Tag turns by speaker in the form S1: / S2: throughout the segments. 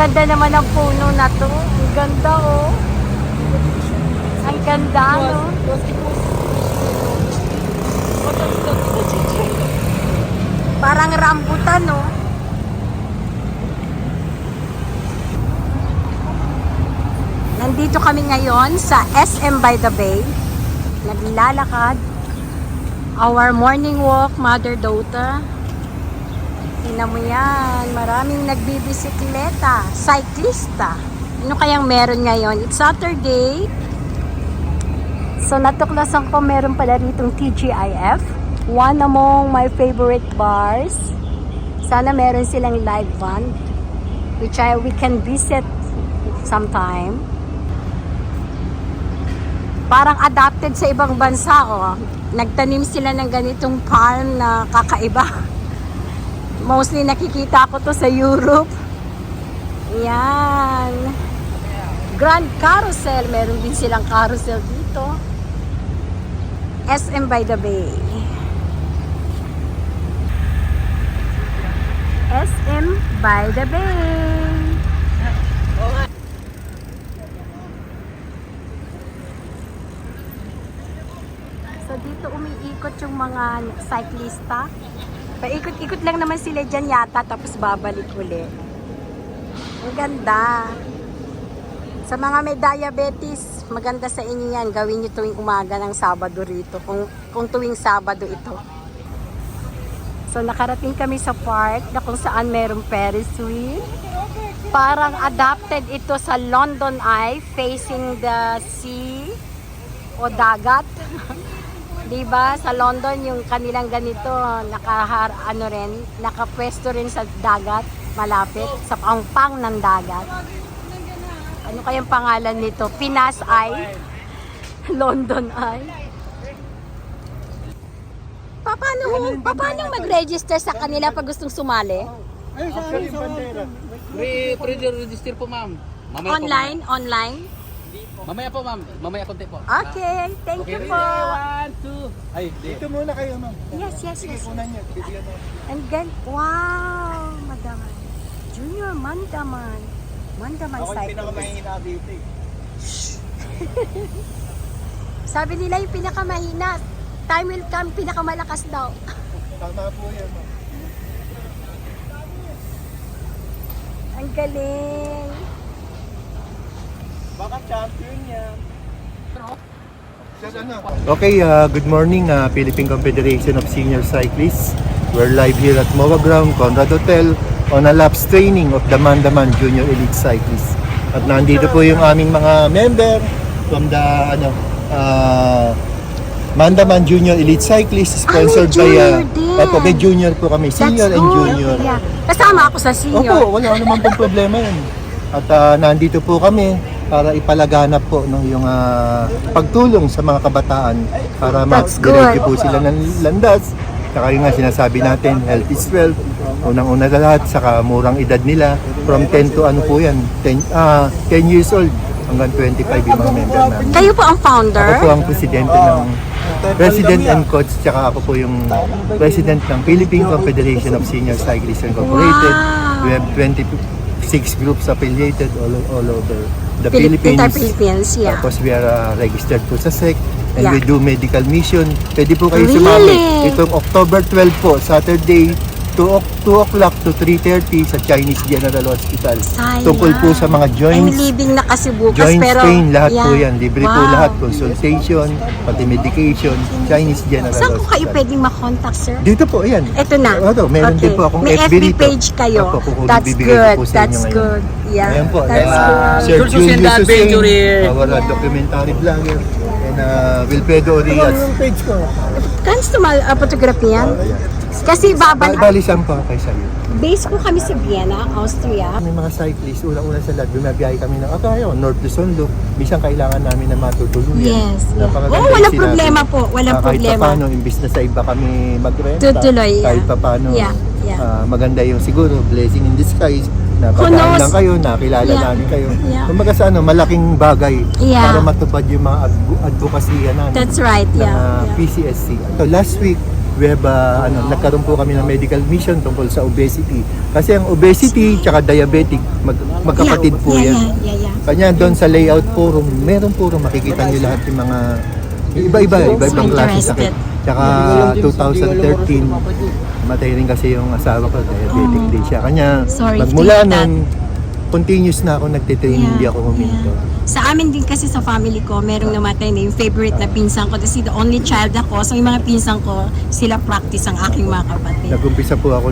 S1: ganda naman ng puno na to. Ang ganda, oh. Ang ganda, no? Parang rambutan, no? Nandito kami ngayon sa SM by the Bay. Naglalakad. Our morning walk, mother-daughter. Tingnan mo yan. Maraming nagbibisikleta. Cyclista. Ano kayang meron ngayon? It's Saturday. So natuklasan ko meron pala ritong TGIF. One among my favorite bars. Sana meron silang live band. Which we can visit sometime. Parang adapted sa ibang bansa, oh. Nagtanim sila ng ganitong farm na kakaiba. Mostly nakikita ko to sa Europe. Yan. Grand Carousel. Meron din silang carousel dito. SM by the Bay. SM by the Bay. So dito umiikot yung mga cyclista. Paikot-ikot lang naman sila dyan yata tapos babalik uli. Ang ganda. Sa mga may diabetes, maganda sa inyo yan. Gawin nyo tuwing umaga ng Sabado rito. Kung tuwing Sabado ito. So nakarating kami sa park na kung saan merong Ferris wheel. Parang adapted ito sa London Eye, facing the sea o dagat. Diba? Sa London, yung kanilang ganito, nakapwesto rin sa dagat, malapit, sa pangpang ng dagat. Ano kayang pangalan nito? Pinas Eye? London Eye? Paano mag-register sa kanila pag gustong sumali?
S2: Pre-register po, ma'am.
S1: Online?
S2: Mamaya po, ma'am. Mamaya konti po.
S1: Okay, thank you po.
S2: 1, 2. Ay,
S3: Dito muna kayo, ma'am.
S1: Yes.
S3: Kunan niya. Bibigyan mo.
S1: And then, wow, Mandaman. Junior Mandaman. Mandaman
S3: Ako yung
S1: cyclist.
S3: pinakamahina dito eh.
S1: Sabi nila yung pinakamahina. Time will come, pinakamalakas daw.
S3: Tama po yan, ma'am.
S1: Ang galing.
S3: Baka champion niya.
S4: Okay, good morning, Philippine Confederation of Senior Cyclists. We're live here at MOA Ground, Conrad Hotel, on a laps training of the Mandaman Junior Elite Cyclists. At nandito po yung aming mga member from the Mandaman Junior Elite Cyclists, sponsored by may junior po kami, senior and junior.
S1: Yeah. Kasama ako sa senior.
S4: Opo, wala naman pong problema yun. At nandito po kami para ipalaganap po yung pagtulong sa mga kabataan para ma-direct po sila ng landas. Saka yung nga sinasabi natin, health is wealth. Unang-una na lahat, saka murang edad nila. From 10 to 10 years old hanggang 25 yung mga member namin.
S1: Kayo po ang founder?
S4: Ako po ang presidente ng President and Coach, tsaka ako po yung President ng Philippine Confederation of Senior Cyclists Incorporated.
S1: Wow.
S4: We have 26 groups affiliated all over the
S1: Philippines, yeah.
S4: Tapos we are registered po sa SEC and
S1: Yeah.
S4: we do medical mission. Pwede po kayo
S1: Really?
S4: sumami. Itong October 12 po, Saturday, 2 o'clock to 3:30 sa Chinese General Hospital.
S1: Sayang.
S4: Tungkol po sa mga
S1: I'm
S4: joints,
S1: leaving na kasi bukas,
S4: joints
S1: pero
S4: pain, lahat po
S1: yeah.
S4: yan. Libre po
S1: Wow.
S4: lahat. Consultation, pati medication, Chinese General
S1: Saan ko kayo
S4: Hospital.
S1: pwedeng makontak, sir?
S4: Dito po, ayan.
S1: Ito na.
S4: Meron din po akong
S1: May
S4: FB
S1: FB
S4: dito.
S1: page kayo.
S4: Opo,
S1: That's
S4: bibigay ko
S1: good.
S4: po sa inyo
S1: That's
S4: ngayon.
S1: good. Yeah.
S4: Ayan po.
S1: That's
S4: and,
S1: good.
S4: Sir
S2: Jules
S4: Julius
S2: Hussein,
S4: Hussein,
S2: Adventure.
S4: our documentary vlogger, and Wilfredo Orias.
S3: Yung page ko.
S1: Kanus photography yan? Kasi
S4: Bali saan pa kayo sa'yo?
S1: base ko kami sa Vienna, Austria.
S4: May mga cyclists, unang-una sa lahat, bumabiyahe kami ng Atayo, North Luzon Loop. Minsan kailangan namin na matutuluyan.
S1: Yes. Yeah.
S4: Napakaganda
S1: Oh,
S4: yung
S1: walang
S4: sinabi.
S1: problema po. Walang
S4: Kahit
S1: problema.
S4: paano, imbis na sa iba kami magrenta.
S1: Tutuloy, yeah.
S4: Kahit paano,
S1: Yeah, yeah.
S4: maganda yung siguro, blessing in disguise.
S1: Who
S4: Napadaan
S1: knows?
S4: lang kayo, nakilala
S1: Yeah.
S4: namin kayo.
S1: Yeah.
S4: Kumbaga sa malaking bagay
S1: Yeah.
S4: para matupad yung mga advokasya namin.
S1: That's right.
S4: ng
S1: Yeah. Yeah.
S4: PCSC. So last week, we have, nagkaroon po kami ng medical mission tungkol sa obesity. Kasi ang obesity tsaka diabetic, magkapatid po yan.
S1: Yeah.
S4: Kanya doon sa layout forum, meron forum, makikita niyo lahat yung mga iba-ibang klase sakit. Tsaka 2013, matay rin kasi yung asawa ko, diabetic din siya. Kanya,
S1: Sorry to
S4: magmula
S1: hear that.
S4: nun, continuous na ako nagtitrain, hindi ako huminto.
S1: Sa amin din kasi sa family ko, merong namatay na yung favorite na pinsan ko. Kasi the only child ako. So yung mga pinsan ko, sila practice ang aking mga kapatid.
S4: Nag-umpisa po ako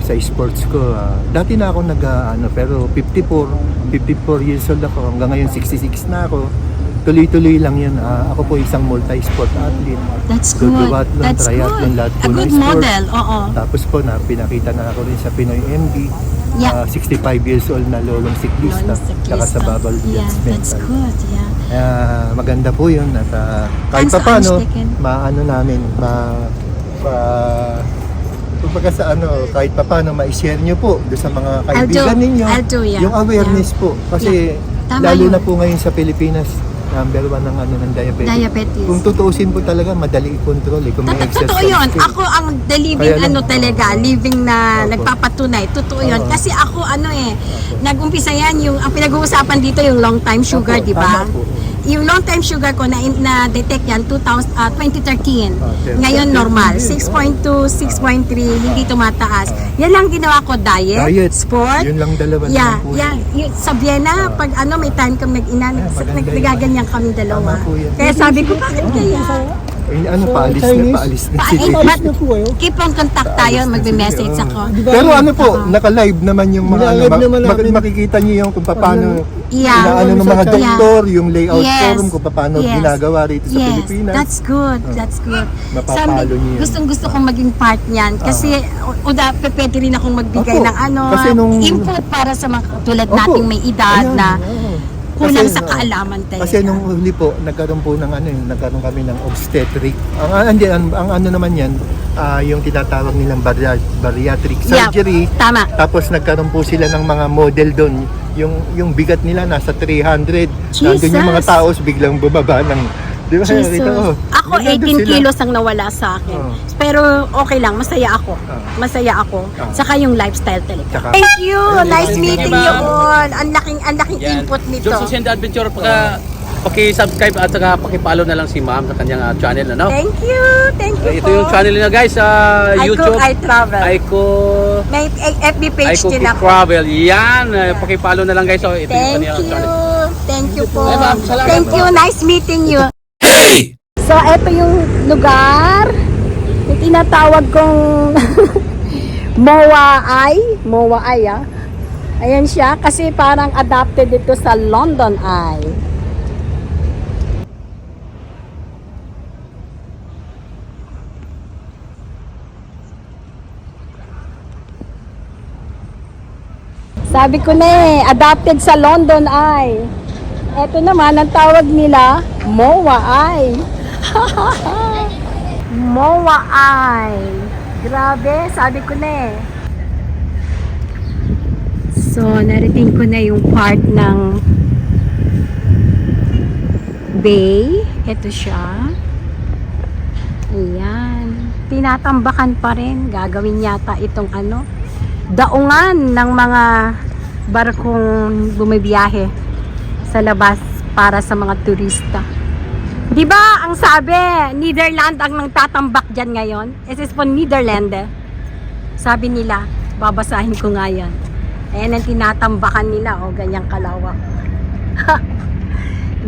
S4: sa sports ko. Dati na ako pero 54 years old ako. Hanggang ngayon 66 na ako. Tuloy-tuloy lang yun. Ako po isang multi-sport athlete.
S1: That's good.
S4: Duduathlon,
S1: That's
S4: triathlon, lahat
S1: good.
S4: po
S1: A
S4: ng
S1: good
S4: sport.
S1: model, oo.
S4: Tapos po, pinakita na ako rin sa Pinoy MD.
S1: Yeah.
S4: 65 years old na lolong siklista. Tsaka sa bubble
S1: Yeah,
S4: dance
S1: that's
S4: mental.
S1: good, yeah.
S4: Maganda po yun. At kahit
S1: Thanks,
S4: pa paano,
S1: Einstein.
S4: kumbaga sa kahit pa paano, ma-share nyo po doon sa mga kaibigan ninyo.
S1: I'll do, yeah.
S4: Yung awareness po. Kasi
S1: Tama
S4: lalo
S1: yun.
S4: na po ngayon sa Pilipinas, number 1 ng diabetes.
S1: Diabetes.
S4: Kung tutuusin po talaga, madali i-control Kung may exercise
S1: Totoo yun.
S4: kayo.
S1: Ako ang the living
S4: Kaya lang,
S1: talaga, living na
S4: Opo.
S1: nagpapatunay. Totoo yun.
S4: Oo.
S1: Kasi ako nag-umpisa yan, ang pinag-uusapan dito yung long time sugar,
S4: Opo,
S1: di ba?
S4: tama po.
S1: Yung long time sugar ko na-detect yan 2013. Ngayon normal, 6.2, 6.3, hindi tumataas. Yan lang ginawa ko, diet, sport.
S4: Yun lang dalawa
S1: Yeah,
S4: naman po.
S1: yeah. Sa Vienna, pag may time kami
S4: maganda yun.
S1: nagaganyan kami dalawa.
S4: Tama po yan.
S1: Kaya sabi ko, bakit kaya?
S4: Paalis na si
S1: But keep on contact tayo, magbe-message ako.
S4: Pero naka-live naman yung mga
S3: Naka-live naman namin.
S4: makikita niyo yung kung paano
S1: Yeah.
S4: ng mga
S3: Yeah.
S4: doktor, yung layout
S1: Yes.
S4: forum kung paano
S1: Yes.
S4: ginagawa rito sa
S1: Yes,
S4: Pilipinas.
S1: that's good. That's good.
S4: Mapapalo niyo yan.
S1: Gustong-gusto kong maging part niyan kasi pwede rin akong magbigay
S4: Opo.
S1: ng
S4: Kasi
S1: input para sa mga tulad
S4: Opo.
S1: nating may edad
S4: Ayan,
S1: na
S4: oo.
S1: kulang
S4: Kasi,
S1: sa kaalaman tayo.
S4: Kasi nung huli po, nagkaroon po ng nagkaroon kami ng obstetric. Ang naman yan, yung tinatawag nilang bariatric surgery.
S1: Tama.
S4: Tapos nagkaroon po sila ng mga model doon. Yung bigat nila nasa 300. Nandun yung mga
S1: Jesus.
S4: taos biglang bumaba ng... Di ba?
S1: Jesus.
S4: Ito,
S1: Ako
S4: nandun
S1: 18
S4: sila.
S1: kilos ang nawala sa akin.
S4: Oo.
S1: Pero okay lang, masaya ako.
S4: Oo.
S1: Masaya ako.
S4: Oo.
S1: Saka yung lifestyle talaga.
S4: Tsaka-
S1: Thank you. Nice
S2: Thank you,
S1: meeting
S2: ma'am.
S1: you all. Ang laking input nito.
S2: Jones Ocean Adventure, paki-subscribe at saka paki-follow na lang si ma'am sa kanyang channel, ano?
S1: Thank you. Thank you
S2: Ito
S1: po.
S2: yung channel niya guys sa
S1: I
S2: YouTube.
S1: cook, I travel.
S2: Aiko
S1: May FB page
S2: Aiko
S1: din ako.
S2: Travel. Yan, paki-follow na lang guys. So, ito yung
S1: Thank
S2: kanyang
S1: you.
S2: channel.
S1: Thank you po.
S2: Ay, ma'am, salamat
S1: Thank
S2: po.
S1: you. Nice meeting you. So, ito yung lugar. Yung tinatawag kong Moa Eye, ah. Ayan siya. Kasi parang adapted dito sa London Eye. Sabi ko na adapted sa London Eye. Ito naman, ang tawag nila, Moa Eye. Moa Eye. Grabe, sabi ko na So, narating ko na yung part ng bay. Ito siya. Ayan. Tinatambakan pa rin. Gagawin yata itong daungan ng mga barkong bumibiyahe sa labas para sa mga turista. Di ba ang sabi, Netherlands ang nagtatambak dyan ngayon? This is for Netherlands. Sabi nila, babasahin ko nga yan. Ayan ang tinatambakan nila, ganyang kalawak.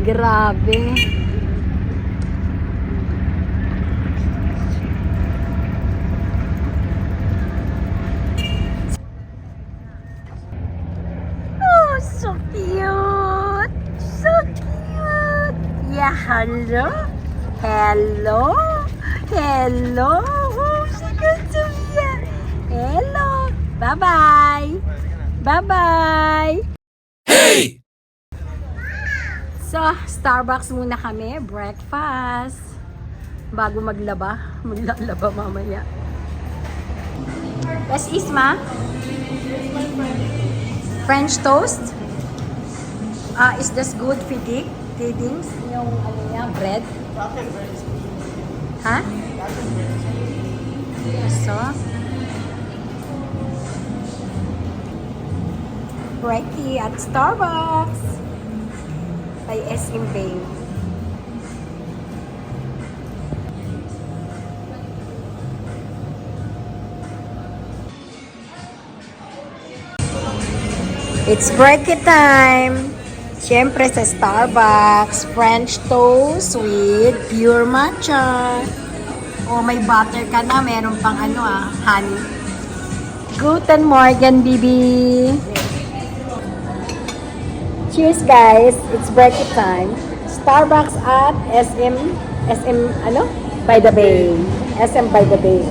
S1: Grabe. Oh, so cute! So cute! Yeah, hello? Hello? Hello? Oh, so good to be. Hello! Bye-bye! Bye-bye! Hey! So, Starbucks muna kami. Breakfast. Bago maglaba. Maglalaba mamaya. That's Isma. French toast. Is this good feedings? Yung bread? Ha? So, Brekkie at Starbucks by SM Bay. It's Brekkie time! Siyempre sa Starbucks, French toast with pure matcha. O may butter ka na, meron pang honey. Guten Morgen, Bibi! Cheers guys! It's Brekkie time. Starbucks at SM by the Bay. SM by the Bay.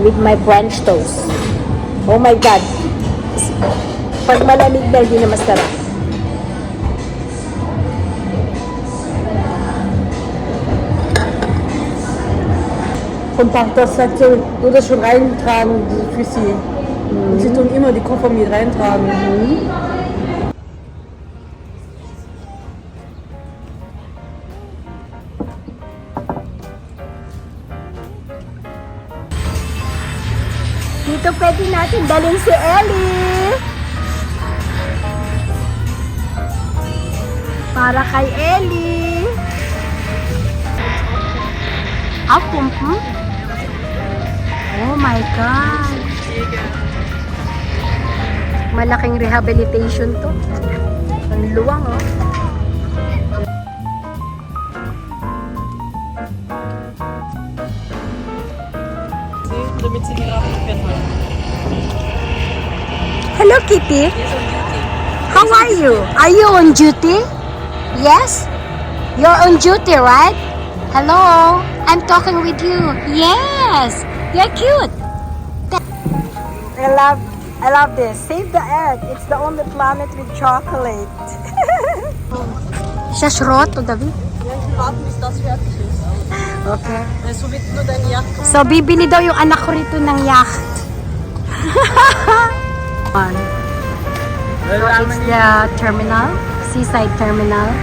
S1: With my French toast. Oh my God! Pag malamig na, hindi na masarap.
S5: Vom Parkplatz nur das schon reintragen, die Füße. Und sie tun immer die Koffer mit reintragen.
S1: Dito pwede natin dalhin si Ellie. Para kay Ellie. Pum. Oh my God. Malaking rehabilitation to. Ang luwang, oh.
S5: Damit sie die Rahmen haben.
S1: Hello, Kitty. How are you? Are you on duty? Yes? You're on duty, right? Hello? I'm talking with you. Yes! You're cute. I love this. Save the Earth. It's the only planet with chocolate. Siya schrot, o David?
S5: Ja, ich will warten, bis das fertig ist.
S1: Okay.
S5: So wird nur deine Jacke.
S1: So, bibili daw yung anak ko rito ng yacht. So, it's the terminal, seaside terminal.